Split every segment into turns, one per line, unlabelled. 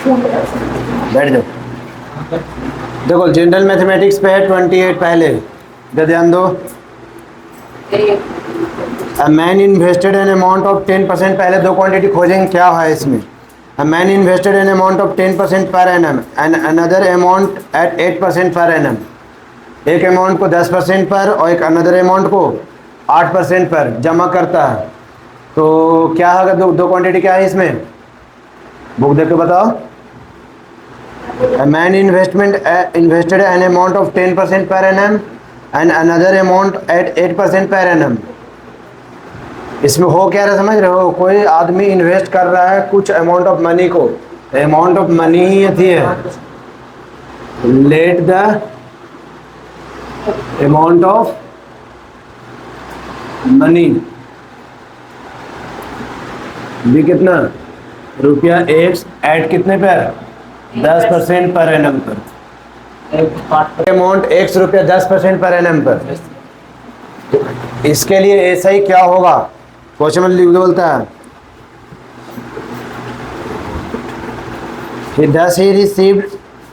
बैठ जाओ। देखो जनरल मैथमेटिक्स पे है 28 पहले, इधर ध्यान दो। A man invested an amount of 10%, पहले दो क्वांटिटी खोजेंगे क्या है इसमें। A man invested an amount of 10% per annum and another amount at 8% per annum। एक अमाउंट को 10% पर और एक अनदर अमाउंट को 8% पर जमा करता है। तो क्या है, दो क्वांटिटी क्या है इसमें, बुक देख के बताओ। A man invested an amount of 10% per annum and another amount at 8% per annum। इसमें हो क्या रहा समझ रहे हो, कोई आदमी इन्वेस्ट कर रहा है कुछ अमाउंट ऑफ मनी को, अमाउंट ऑफ मनी ही थी है, let the amount of money भी कितना, रुपया एक्स एट कितने पर, 10% पर एनम पर, अमाउंट एक्स रुपया 10% पर एनम पर। इसके लिए ऐसा ही क्या होगा, क्वेश्चन में लिख बोलता है कि 10 he received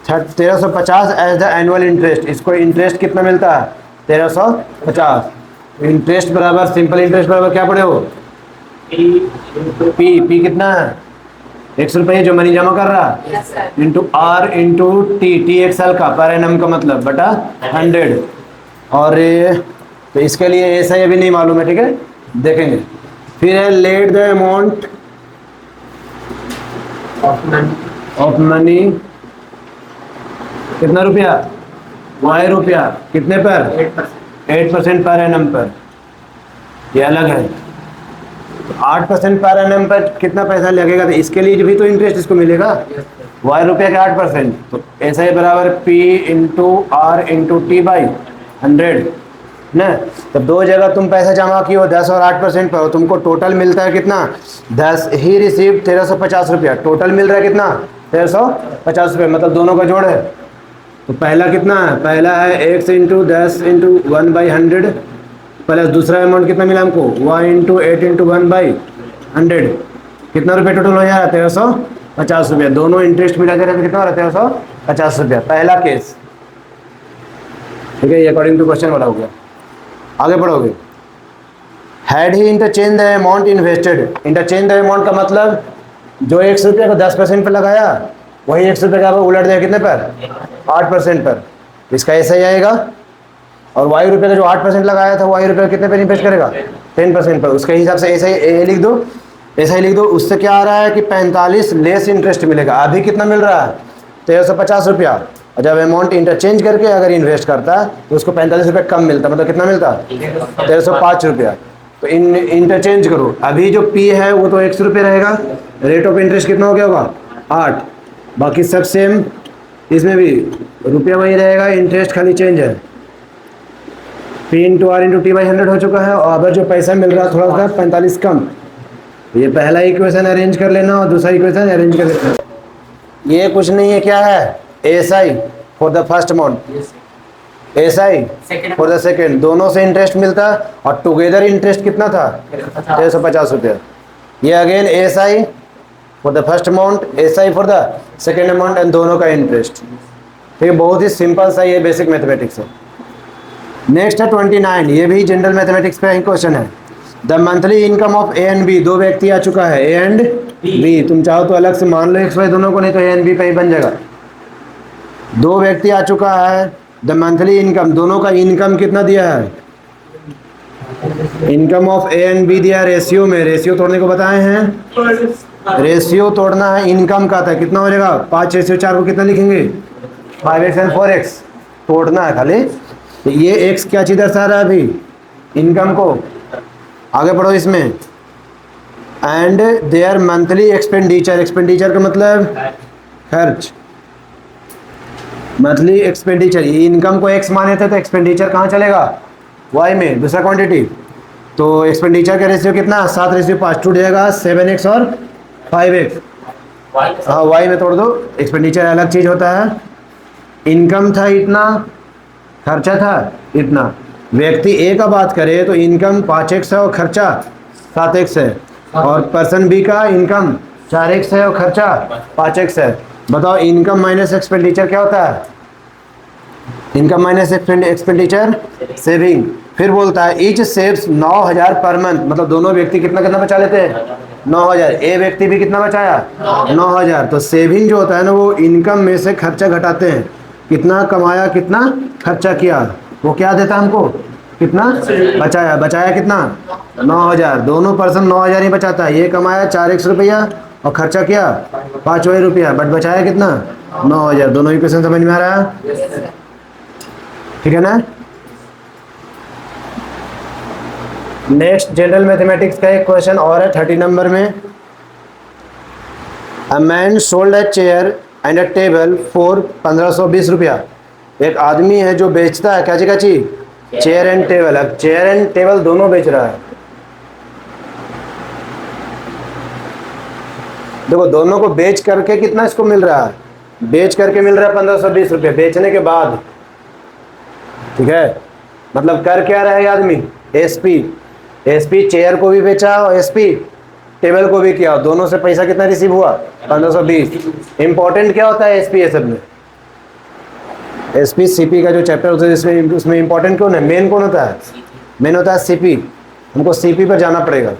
1350 as the annual interest. इसको इंटरेस्ट कितना मिलता है, 1350। इंटरेस्ट बराबर सिंपल इंटरेस्ट बराबर क्या पड़े हो, पी कितना है, एक्स रुपये जो मनी जमा कर रहा इंटू आर इंटू टी एक साल का पर एनम का मतलब बटा 100। और तो इसके लिए ऐसा ही अभी नहीं मालूम है, ठीक है, देखेंगे। फिर है let the amount of money कितना रुपया, वाई रुपया कितने पर, 8% पर एनम पर, ये अलग है। 8% पर एनम पर कितना पैसा लगेगा, तो इसके लिए भी तो इंटरेस्ट इसको मिलेगा, वाई रुपया के 8%। तो ऐसा ही बराबर P into R into T by 100 ना। तब दो जगह तुम पैसा जमा किए हो 10 और 8% पर, तुमको टोटल मिलता है कितना, 10 ही रिसीव 1350 रुपया, टोटल मिल रहा है कितना 1350 रुपये, मतलब दोनों का जोड़ है। तो पहला कितना है, पहला है x इंटू 10 इंटू 1/100 प्लस दूसरा अमाउंट कितना मिला हमको, y इंटू 8 इंटू 1/100, कितना रुपये टोटल हो जाएगा 1350 रुपया। दोनों इंटरेस्ट मिला कर कितना हो रहा है 1350 रुपया, पहला केस, ठीक है। ये अकॉर्डिंग टू क्वेश्चन वाला हो गया। आगे बढ़ोगे, had he interchange the amount invested. Interchange the amount का मतलब जो 100 रुपये को 10% पर लगाया वही 100 रुपये का उलट दिया कितने पर, 8% पर। इसका ऐसा ही आएगा। और वाई रुपये का जो 8% लगाया था वाई रुपये कितने पर इन्वेस्ट करेगा, 10% पर। उसके हिसाब से ऐसा ही लिख दो, ऐसा ही लिख दो। उससे क्या आ रहा है कि 45 लेस इंटरेस्ट मिलेगा। अभी कितना मिल रहा है 1350 रुपया, और जब अमाउंट इंटरचेंज करके अगर इन्वेस्ट करता है तो उसको 45 रुपये कम मिलता, मतलब कितना मिलता 1305 रुपया। तो इंटरचेंज करो, अभी जो पी है वो तो 100 रुपये रहेगा, रेट ऑफ इंटरेस्ट कितना हो गया होगा 8, बाकी सब सेम, इसमें भी रुपया वही रहेगा, इंटरेस्ट खाली चेंज है। P into R into T by 100 हो चुका है, और अगर जो पैसा मिल रहा है थोड़ा सा 45 कम। ये पहला इक्वेशन अरेंज कर लेना और दूसरा इक्वेशन अरेंज कर लेना। ये कुछ नहीं है, क्या है, S I for the first amount, S I for the second, दोनों से इंटरेस्ट मिलता है और टुगेदर इंटरेस्ट कितना था 1350 रुपया। ये again S I for the first amount, S I for the second amount, and दोनों का इंटरेस्ट। ठीक है, बहुत ही सिंपल सा ये बेसिक मैथमेटिक्स है। नेक्स्ट है 29, ये भी जनरल मैथमेटिक्स पे ही क्वेश्चन है। The monthly income of A and B, दो व्यक्ति आ चुका है ए एंड बी, तुम चाहो तो अलग से मान लो एक्स वाई दोनों को, नहीं तो ए एंड बी पे ही बन जाएगा। दो व्यक्ति आ चुका है, द मंथली इनकम, दोनों का इनकम कितना दिया है, income of A and B दिया रेशियो में, रेशियो तोड़ने को बताए हैं, रेशियो तोड़ना है इनकम का था, कितना हो जाएगा 5:4 को कितना लिखेंगे 5x एंड 4x, तोड़ना है खाली। तो ये x क्या चीज़ दर्शा रहा है अभी, इनकम को। आगे बढ़ो इसमें, and there monthly expenditure, expenditure का मतलब खर्च, मंथली एक्सपेंडिचर, इनकम को x माने थे तो एक्सपेंडिचर कहाँ चलेगा y में, दूसरा क्वांटिटी। तो एक्सपेंडिचर का रेशियो कितना 7:5 टूट जाएगा 7x और 5x, हाँ y में तोड़ दो। एक्सपेंडिचर अलग चीज़ होता है, इनकम था इतना, खर्चा था इतना। व्यक्ति ए का बात करें तो इनकम 5x है और खर्चा 7x है, और पर्सन बी का इनकम 4x है और खर्चा 5x है। बताओ इनकम माइनस एक्सपेंडिचर क्या होता है? Income minus expenditure saving. फिर बोलता है ईच सेव्स 9,000 पर मंथ, मतलब दोनों व्यक्ति कितना कितना बचा लेते हैं? 9,000। ए व्यक्ति भी कितना बचाया? 9,000। तो सेविंग जो होता है ना वो इनकम में से खर्चा घटाते हैं। कितना कमाया, कितना खर्चा किया, वो क्या देता है हमको? कितना बचाया। बचाया कितना? 9,000। दोनों पर्सन 9,000 ही बचाता है। ये कमाया 4x रुपया और खर्चा किया 5 रुपया, बट बचाया कितना? 9,000। दोनों इक्वेशन समझ में आ रहा है? ठीक है ना। नेक्स्ट जनरल मैथमेटिक्स का एक क्वेश्चन और है 30 नंबर में। A man sold a chair and a table for 1520 रुपया। एक आदमी है जो बेचता है क्या चीज का चीज? Chair and table. अब चेयर एंड टेबल दोनों बेच रहा है। देखो दोनों को बेच करके कितना इसको मिल रहा है? बेच करके मिल रहा है 1520 रुपये बेचने के बाद। ठीक है, मतलब कर क्या रहा है आदमी? एसपी चेयर को भी बेचा और एसपी टेबल को भी किया, दोनों से पैसा कितना रिसीव हुआ? 1520। इंपॉर्टेंट क्या होता है एसपी ये सब में? एसपी सीपी का जो चैप्टर होता है इसमें, उसमें इंपॉर्टेंट कौन है? मेन कौन होता है? मेन होता है सीपी। हमको सीपी पर जाना पड़ेगा।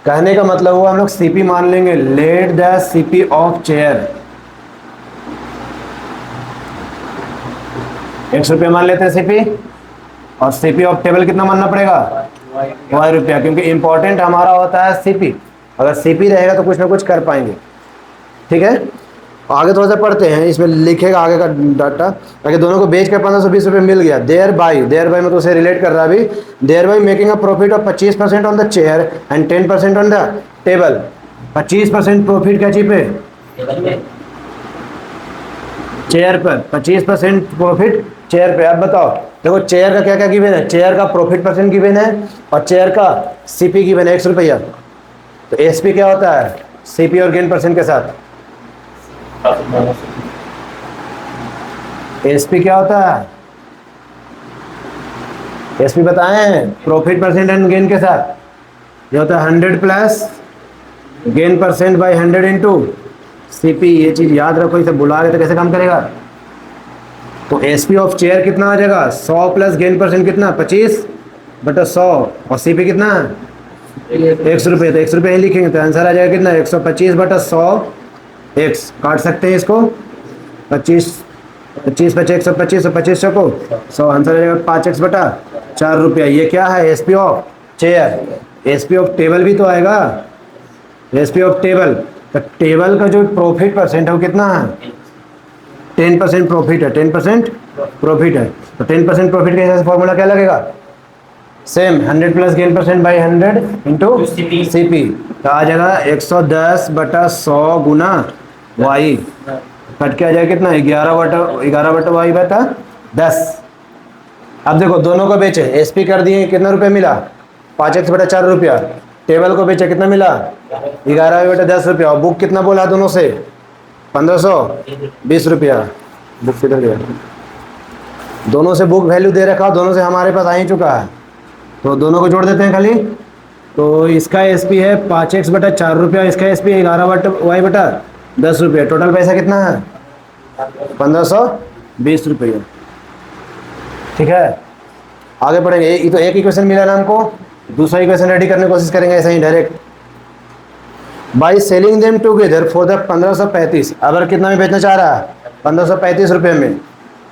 कहने का मतलब हुआ हम लोग सीपी मान लेंगे, let the CP of chair ₹100 मान लेते हैं सीपी, और सीपी ऑफ टेबल कितना मानना पड़ेगा? ₹Y, क्योंकि इंपॉर्टेंट हमारा होता है सीपी। अगर सीपी रहेगा तो कुछ ना कुछ कर पाएंगे। ठीक है, आगे थोड़ा सा पढ़ते हैं, इसमें लिखेगा आगे का डाटा। अगर दोनों को बेच कर 1520 रुपये मिल गया, देयर बाई मतलब उसे रिलेट कर रहा है अभी। Thereby making a profit of 25% on the chair and 10% on the table. 25% profit क्या चीज पे? चेयर पर 25% प्रॉफिट चेयर पे। अब बताओ, देखो चेयर का क्या क्या गिवन है? चेयर का प्रॉफिट परसेंट गिवन है और चेयर का सीपी गिवन है ₹100। तो एसपी क्या होता है? सीपी और गेन परसेंट के साथ। एसपी क्या होता है? एसपी बताए हैं, प्रॉफिट परसेंट एंड गेन के साथ। ये होता है 100 plus gain percent by 100 into CP. ये चीज याद रखो, इसे बुला रहे तो कैसे काम करेगा? तो एसपी ऑफ चेयर कितना आ जाएगा? 100 प्लस गेन परसेंट कितना? 25/100 और सीपी कितना? ₹100। तो ₹100 ही लिखेंगे तो आंसर आ जाएगा कितना? 125/100 एक्स। काट सकते हैं इसको, 25 25 25 125 और 25 को 100, आंसर आ जाएगा 5x/4 ये क्या है? SP of chair. SP of table भी तो आएगा, एसपी ऑफ टेबल। तो टेबल का जो प्रॉफिट परसेंट है वो कितना है? 10% प्रॉफिट है। 10% प्रॉफिट है, तो 10% प्रॉफिट के हिसाब से फॉर्मूला क्या लगेगा? Same 100 plus gain percent by 100 into CP. तो आ जाएगा 110/100 गुना वाई। कट के आ जाएगा कितना? 11/10। अब देखो दोनों को बेचे, एसपी कर दिए, कितना रुपये मिला? 5x/4। टेबल को बेचे, कितना मिला? 11/10। और बुक कितना बोला दोनों से? 1520 रुपया। बुक किधर गया? दोनों से बुक वैल्यू दे रखा, दोनों से हमारे पास आ ही चुका है, तो दोनों को जोड़ देते हैं खाली। तो इसका एसपी है 5x/4, इसका एसपी 11/10। टोटल पैसा कितना है? 1520 रुपये। ठीक है, आगे बढ़ेंगे। ये तो एक इक्वेशन मिला ना हमको, दूसरा इक्वेशन रेडी करने की कोशिश करेंगे ऐसा ही direct. By selling them together for the 1535। अगर कितना में बेचना चाह रहा है? 1535 रुपये में।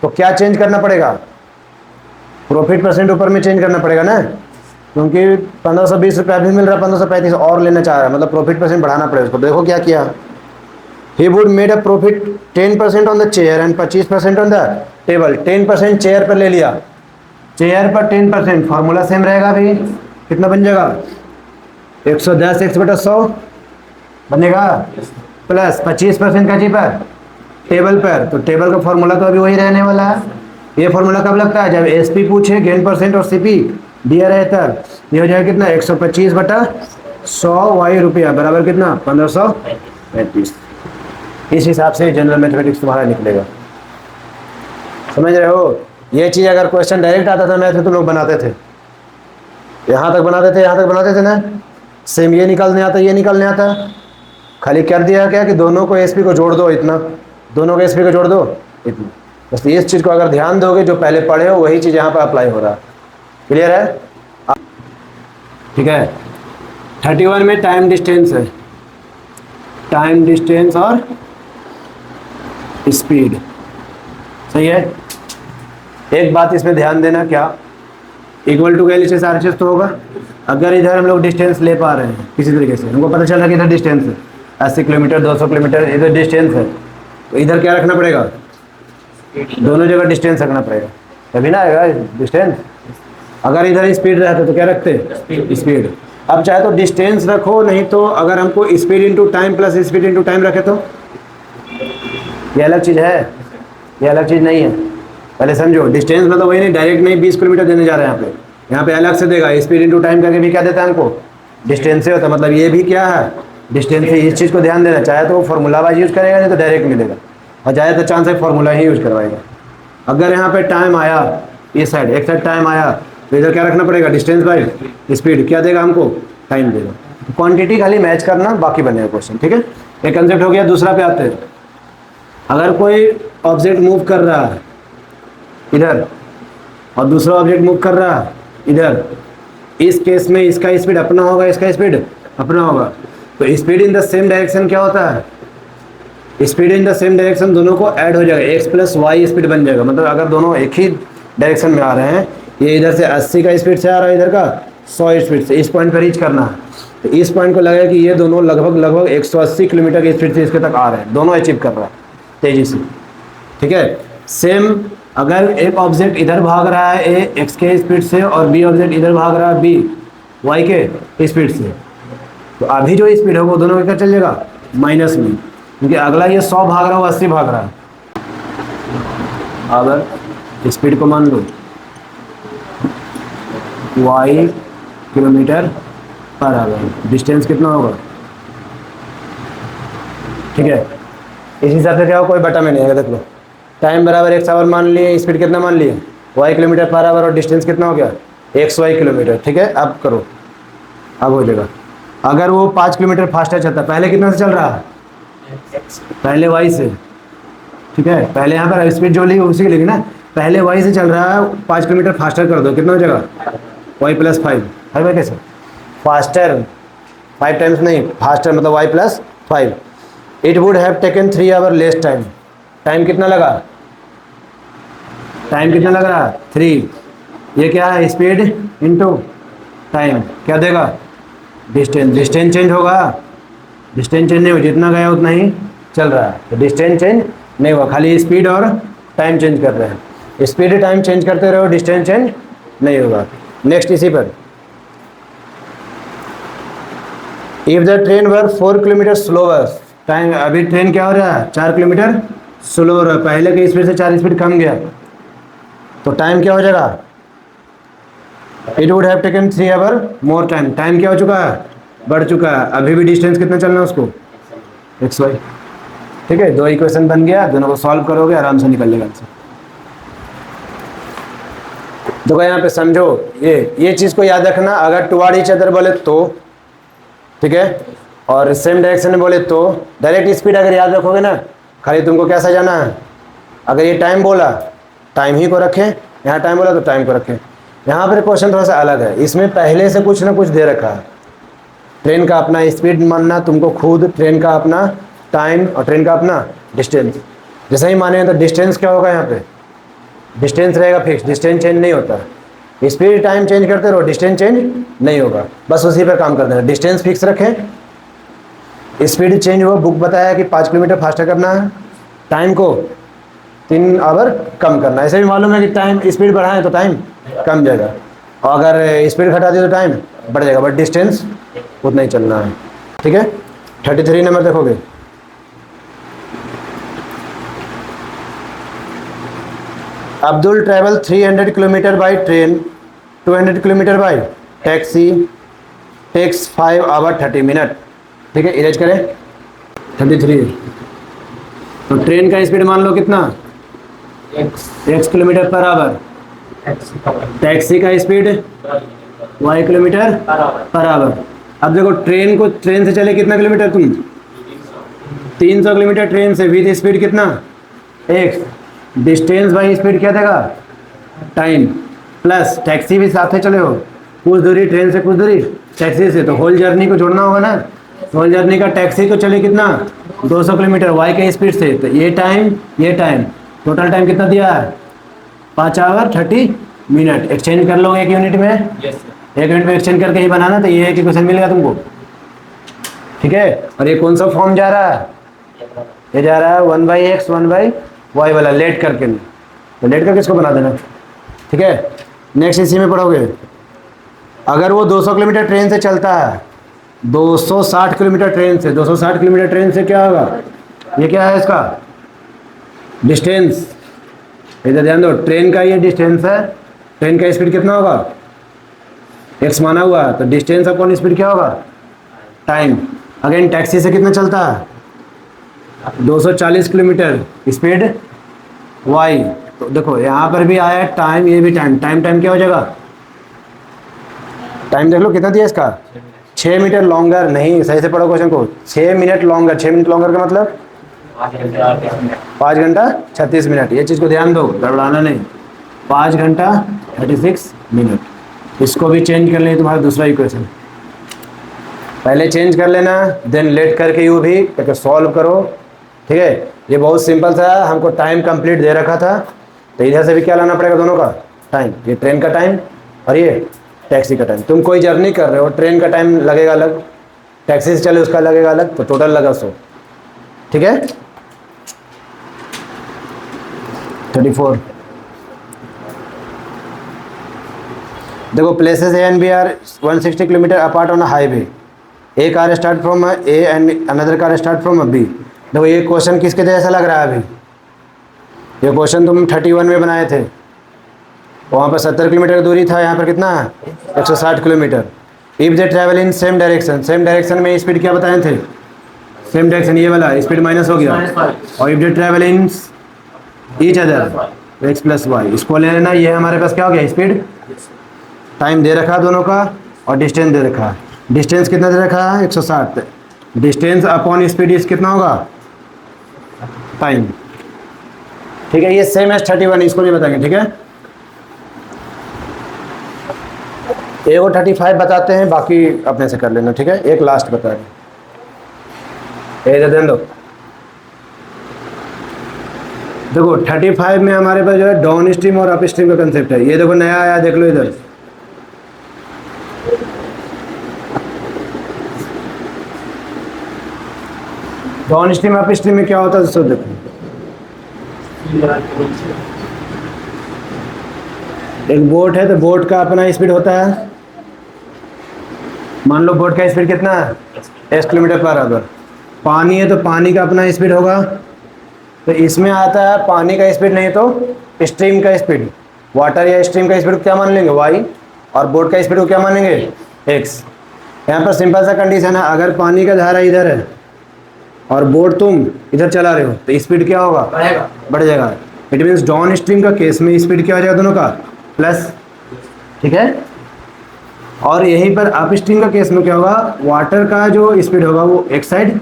तो क्या चेंज करना पड़ेगा? प्रॉफिट परसेंट ऊपर में चेंज करना पड़ेगा ना, क्योंकि 1520 रुपया भी मिल रहा है, 1535 और लेना चाह रहा है, मतलब प्रॉफिट परसेंट बढ़ाना पड़ेगा उसको। देखो क्या किया, he would made a profit 10% on the chair and 25% on the table. 10% chair पर ले लिया, चेयर पर 10%, फार्मूला सेम रहेगा भी। कितना बन जाएगा? 110x/100 बनेगा, प्लस 25% का जी पर टेबल पर। तो टेबल का फार्मूला तो अभी वही रहने वाला है। ये फार्मूला कब लगता है? जब एसपी पूछे, गेन परसेंट और सीपी दिया रहे तब। ये हो जाएगा कितना? 125/100 वाई रुपया बराबर कितना? 1535। इस हिसाब से जनरल मैथमेटिक्स तुम्हारा निकलेगा। समझ रहे हो? ये चीज़ अगर क्वेश्चन डायरेक्ट आता था मैथ में तो लोग बनाते थे, यहाँ तक बनाते थे, यहाँ तक बनाते थे ना। सेम ये निकालने आता, ये निकालने आता। खाली कर दिया क्या कि दोनों को एसपी को जोड़ दो इतना, दोनों के स्पीड को जोड़ दो इतना। बस इस चीज़ को अगर ध्यान दोगे, जो पहले पढ़े हो वही चीज़ यहाँ पर अप्लाई हो रहा है। क्लियर है? ठीक है। 31 में टाइम डिस्टेंस है, टाइम डिस्टेंस और स्पीड। सही है। एक बात इसमें ध्यान देना, क्या इक्वल टू के लिए सारी चीज़ तो होगा। अगर इधर हम लोग डिस्टेंस ले पा रहे हैं किसी तरीके से, हमको पता चला कि इधर डिस्टेंस है 80 किलोमीटर 200 किलोमीटर, इधर डिस्टेंस है, तो इधर क्या रखना पड़ेगा? दोनों जगह डिस्टेंस रखना पड़ेगा, तभी ना आएगा डिस्टेंस। अगर इधर स्पीड रहता तो क्या रखते? स्पीड। अब चाहे तो डिस्टेंस रखो, नहीं तो अगर हमको speed into time plus speed into time रखे तो ये अलग चीज़ है, ये अलग चीज़ नहीं है। पहले समझो, डिस्टेंस मतलब वही नहीं, डायरेक्ट नहीं 20 किलोमीटर देने जा रहे हैं यहाँ पे अलग से देगा। स्पीड इंटू टाइम करके भी क्या देता है हमको? डिस्टेंस से होता है। मतलब ये भी क्या है? डिस्टेंस से। इस चीज़ को ध्यान देना, चाहे तो फॉर्मूला वाइज यूज़ करेगा, नहीं तो डायरेक्ट मिलेगा, और ज़्यादातर चांस है फॉर्मूला ही यूज़ करवाएगा। अगर यहाँ पे टाइम आया, इस साइड एक साइड टाइम आया, तो इधर क्या रखना पड़ेगा? Distance by speed. क्या देगा हमको? टाइम देगा। क्वांटिटी खाली मैच करना, बाकी बनेगा क्वेश्चन। ठीक है, एक कंसेप्ट हो गया। दूसरा पे आते हैं। अगर कोई ऑब्जेक्ट मूव कर रहा है इधर और दूसरा ऑब्जेक्ट मूव कर रहा है इधर, इस केस में इसका स्पीड अपना होगा, इसका स्पीड अपना होगा। तो speed in the same direction क्या होता है? Speed in the same direction दोनों को ऐड हो जाएगा, x प्लस वाई स्पीड बन जाएगा। मतलब अगर दोनों एक ही डायरेक्शन में आ रहे हैं, ये इधर से 80 का स्पीड से आ रहा है, इधर का 100 स्पीड से, इस पॉइंट पर रीच करना है, तो इस पॉइंट को लगेगा कि ये दोनों लगभग 180 किलोमीटर की स्पीड से इसके तक आ रहे हैं, दोनों अचीव कर रहा है तेज़ी से। ठीक है। सेम अगर एक ऑब्जेक्ट इधर भाग रहा है ए एक्स के स्पीड से और बी ऑब्जेक्ट इधर भाग रहा है बी वाई के स्पीड से, तो अभी जो स्पीड है वो दोनों का क्या चल जाएगा? माइनस में, क्योंकि अगला ये 100 भाग रहा है, वो 80 भाग रहा है। अगर स्पीड को मान लो y kilometre per our, distance कितना होगा? ठीक है। इसी हिसाब से क्या हो, कोई बटा में नहीं आएगा। देख लो, टाइम बराबर x आवर मान लिए, स्पीड कितना मान लिए? y किलोमीटर पर आवर, और डिस्टेंस कितना हो गया? xy kilometre. ठीक है। अब करो, अब हो जाएगा। अगर वो 5 किलोमीटर फास्टर चलता, पहले कितना से चल रहा है? पहले y से। ठीक है। पहले यहाँ पर स्पीड जो ली उसी की लेगी ना, पहले y से चल रहा है, 5 किलोमीटर फास्टर कर दो, कितना हो जाएगा? y plus 5। है भाई कैसे? फास्टर 5 टाइम्स नहीं, फास्टर मतलब y plus 5। It would have taken 3 our less time. Time कितना लगा? टाइम कितना लग रहा है? 3। ये क्या है? Speed into time. क्या देगा? डिस्टेंस। डिस्टेंस चेंज होगा? डिस्टेंस चेंज नहीं हो, जितना गया उतना ही चल रहा है, तो डिस्टेंस चेंज नहीं हुआ, खाली स्पीड और टाइम चेंज कर रहे हैं। स्पीड टाइम चेंज करते रहो, डिस्टेंस चेंज नहीं होगा। नेक्स्ट इसी पर, if the train were 4 kilometre slower, time अभी ट्रेन क्या हो रहा है? 4 किलोमीटर स्लो हो रहा है, पहले के स्पीड से 4 स्पीड कम गया, तो टाइम क्या हो जाएगा? It would have taken 3 hour more time. Time क्या हो चुका है? बढ़ चुका है। अभी भी डिस्टेंस कितना चलना है उसको? xy। ठीक है। 2 इक्वेशन बन गया, दोनों को सॉल्व करोगे आराम से निकल लेगा आंसर। देखो यहाँ पे समझो, ये चीज़ को याद रखना। अगर टुवार्ड ईच अदर बोले तो, ठीक है, और सेम डायरेक्शन में बोले तो, डायरेक्ट स्पीड अगर याद रखोगे ना, खाली तुमको क्या समझाना है? अगर ये टाइम बोला, टाइम ही को रखें, यहाँ टाइम बोला तो टाइम को रखें। यहाँ पर क्वेश्चन थोड़ा सा अलग है, इसमें पहले से कुछ ना कुछ दे रखा है। ट्रेन का अपना स्पीड मानना तुमको खुद, ट्रेन का अपना टाइम और ट्रेन का अपना डिस्टेंस। जैसे ही माने तो डिस्टेंस क्या होगा? यहाँ पे डिस्टेंस रहेगा फिक्स, डिस्टेंस चेंज नहीं होता। स्पीड टाइम चेंज करते रहो, डिस्टेंस चेंज नहीं होगा, बस उसी पर काम कर देना। डिस्टेंस फिक्स रखें, स्पीड चेंज हुआ, बुक बताया कि 5 किलोमीटर फास्टर करना है, टाइम को 3 आवर कम करना है। ऐसे भी मालूम है कि टाइम स्पीड बढ़ाएं तो टाइम कम जाएगा, और अगर स्पीड घटा दी तो टाइम बढ़ जाएगा, बट डिस्टेंस उतना ही चलना है। ठीक है। 33 नंबर देखोगे, Abdul travel 300 kilometre by train, 200 kilometre by taxi, takes 5 hour 30 minute. ठीक है। इरेज करें 33। तो ट्रेन का स्पीड मान लो कितना? x kilometre per hour, taxi का speed y kilometre per hour. अब देखो ट्रेन से चले कितना किलोमीटर तुम? 300 किलोमीटर ट्रेन से विद स्पीड कितना x, डिस्टेंस बाई स्पीड क्या देगा टाइम, प्लस टैक्सी भी साथ में चले हो, कुछ दूरी ट्रेन से कुछ दूरी टैक्सी से, तो होल जर्नी को जोड़ना होगा ना। होल जर्नी का टैक्सी तो चले कितना 200 किलोमीटर y के स्पीड से, तो ये टाइम टोटल टाइम कितना दिया है 5 आवर 30 मिनट। एक्सचेंज कर लो एक यूनिट में, एक यूनिट में एक्सचेंज करके ही बनाना, तो ये है कि क्वेश्चन मिलेगा तुमको, ठीक है। और ये कौन सा फॉर्म जा रहा है, ये जा रहा है 1/x 1/y वाला लेट करके, तो लेट करके इसको बना देना, ठीक है। नेक्स्ट इसी में पढ़ोगे, अगर वो 200 किलोमीटर ट्रेन से चलता है, 260 किलोमीटर ट्रेन से, 260 किलोमीटर ट्रेन से क्या होगा, ये क्या है इसका डिस्टेंस, इधर ध्यान दो, ट्रेन का ये डिस्टेंस है, ट्रेन का स्पीड कितना होगा x माना हुआ, तो डिस्टेंस अपॉन स्पीड क्या होगा टाइम। अगेन टैक्सी से कितना चलता है 240 किलोमीटर, स्पीड y, तो देखो यहाँ पर भी आया टाइम, ये भी टाइम क्या हो जाएगा, टाइम देख लो कितना दिया इसका 6 मीटर लॉन्गर, नहीं सही से पढ़ो क्वेश्चन को, 6 मिनट लॉन्गर, 6 मिनट लॉन्गर का मतलब 5 घंटा 36 मिनट, ये चीज़ को ध्यान दो, गड़बड़ाना नहीं, 5 घंटा 36 मिनट। इसको भी चेंज कर लें तुम्हारा दूसरा इक्वेशन, पहले चेंज कर लेना, देन लेट करके यू भी करके सॉल्व करो, ठीक है। ये बहुत सिंपल सा, हमको टाइम कंप्लीट दे रखा था, तो इधर से भी क्या लाना पड़ेगा दोनों का टाइम, ये ट्रेन का टाइम और ये टैक्सी का टाइम। तुम कोई जर्नी कर रहे हो, ट्रेन का टाइम लगेगा अलग, टैक्सी से चले उसका लगेगा अलग, तो टोटल लगा 100, ठीक है। 34 देखो, places A and B are 160 kilometre apart on a highway, a car start from A and another car start from B. देखो ये क्वेश्चन किसके जैसा लग रहा है अभी, ये क्वेश्चन तुम 31 में बनाए थे, वहाँ पर 70 किलोमीटर दूरी था, यहाँ पर कितना है 160 kilometre. If they travel in same direction, same direction में स्पीड क्या बताए थे, सेम डायरेक्शन, ये वाला स्पीड माइनस हो गया, और if they travel in each other x plus y, इसको ले लेना, ये हमारे पास क्या हो गया स्पीड, टाइम दे रखा दोनों का, और डिस्टेंस दे रखा है, डिस्टेंस कितना दे रखा है 160, डिस्टेंस अपॉन स्पीड इस कितना होगा टाइम, ठीक है। ये सेम एज 31, इसको भी बताएंगे, ठीक है। एक और 35 बताते हैं, बाकी अपने से कर लेना, ठीक है। एक लास्ट बता रहे दो, देखो 35 में हमारे पास जो है डाउन स्ट्रीम और अप स्ट्रीम का कंसेप्ट है, ये देखो नया आया, देख लो इधर, डाउन स्ट्रीम अप स्ट्रीम में क्या होता है दोस्तों, देखो एक बोट है, तो बोट का अपना स्पीड होता है, मान लो बोट का स्पीड कितना है 10 किलोमीटर पर आवर, पानी है तो पानी का अपना स्पीड होगा, तो इसमें आता है पानी का स्पीड नहीं तो स्ट्रीम का स्पीड, वाटर या स्ट्रीम का स्पीड क्या मान लेंगे y, और बोट का स्पीड को क्या मानेंगे x। यहाँ पर सिंपल सा कंडीशन है, अगर पानी का धारा इधर है और बोट तुम इधर चला रहे हो, तो स्पीड क्या होगा बढ़ जाएगा, इट मीन्स डाउन स्ट्रीम का केस में स्पीड क्या हो जाएगा दोनों का प्लस, ठीक है। और यहीं पर अप स्ट्रीम का केस में क्या होगा, वाटर का जो स्पीड होगा वो एक साइड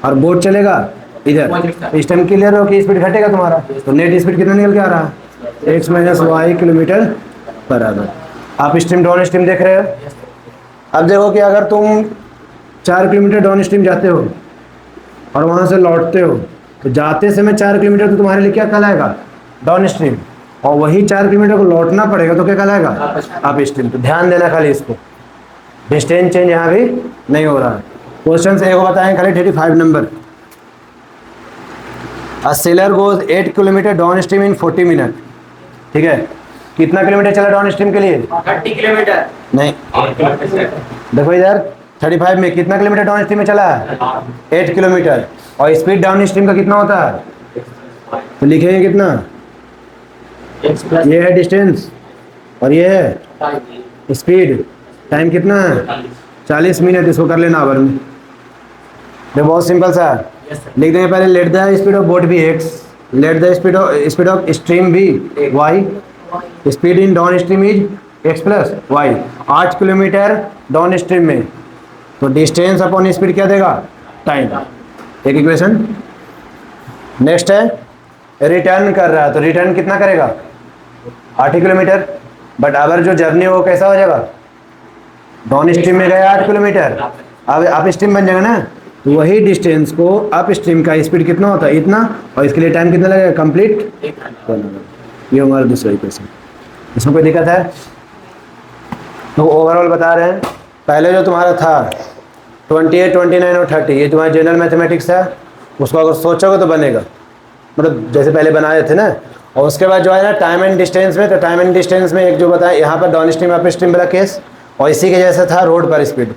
और बोट चलेगा इधर, इस टाइम क्लियर हो कि स्पीड घटेगा तुम्हारा, तो नेट स्पीड कितना निकल के आ रहा है x minus y kilometre per hour. आप स्ट्रीम डाउन स्ट्रीम देख रहे हो, अब देखो कि अगर तुम 4 किलोमीटर डाउन स्ट्रीम जाते हो और वहाँ से लौटते हो, तो जाते समय 4 किलोमीटर तो तुम्हारे लिए क्या कहलाएगा डाउन स्ट्रीम, और वही 4 किलोमीटर को लौटना पड़ेगा तो क्या कहलाएगा अप स्ट्रीम। तो ध्यान देना खाली इसको, डिस्टेंस चेंज यहाँ भी नहीं हो रहा है। क्वेश्चन से एक बताएं खाली 35 number, a seller goes 8 kilometre down stream in 40 minute, ठीक है। कितना किलोमीटर चला डाउन स्ट्रीम के लिए
30 किलोमीटर,
नहीं देखो इधर 35 में कितना किलोमीटर डाउन स्ट्रीम में चला है 8 किलोमीटर, और स्पीड डाउन स्ट्रीम का कितना होता है, तो लिखेंगे कितना, ये है डिस्टेंस और ये है स्पीड, टाइम कितना है 40 मिनट, इसको कर लेना आवर में, ये बहुत सिंपल सा लिख देंगे। पहले let the speed of boat be x, let the speed of stream be y, speed in down stream is x plus y. 8 kilometre down stream में, तो डिस्टेंस अपॉन स्पीड क्या देगा टाइम, एक इक्वेशन। नेक्स्ट है return कर रहा है, तो रिटर्न कितना करेगा 8 किलोमीटर, बट अगर जो जर्नी वो कैसा हो जाएगा, डाउन स्ट्रीम में गया 8 किलोमीटर, अब अप स्ट्रीम बन जाएगा ना, तो वही डिस्टेंस को अप स्ट्रीम का स्पीड कितना होता है इतना, और इसके लिए टाइम कितना लगेगा कंप्लीट। ये हमारा दूसरा इक्वेशन। इसमें कोई दिक्कत है? तो ओवरऑल बता रहे हैं, पहले जो तुम्हारा था 28, 29 और 30, ये तुम्हारा जनरल मैथमेटिक्स है, उसको अगर सोचोगे तो बनेगा, मतलब जैसे पहले बनाए थे ना। और उसके बाद जो है ना टाइम एंड डिस्टेंस में, तो टाइम एंड डिस्टेंस में एक जो बताया यहाँ पर डाउन स्ट्रीम अप स्ट्रीम वाला केस, और इसी के जैसा था रोड पर स्पीड,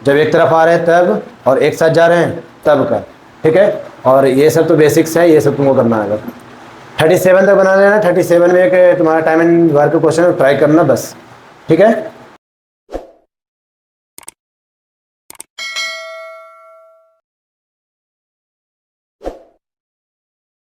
जब एक तरफ आ रहे हैं तब और एक साथ जा रहे हैं तब का, ठीक है। और ये सब तो बेसिक्स है, ये सब तुमको करना है। 37 तक बना लेना, 37 में एक तुम्हारा time and work question try करना बस, ठीक है।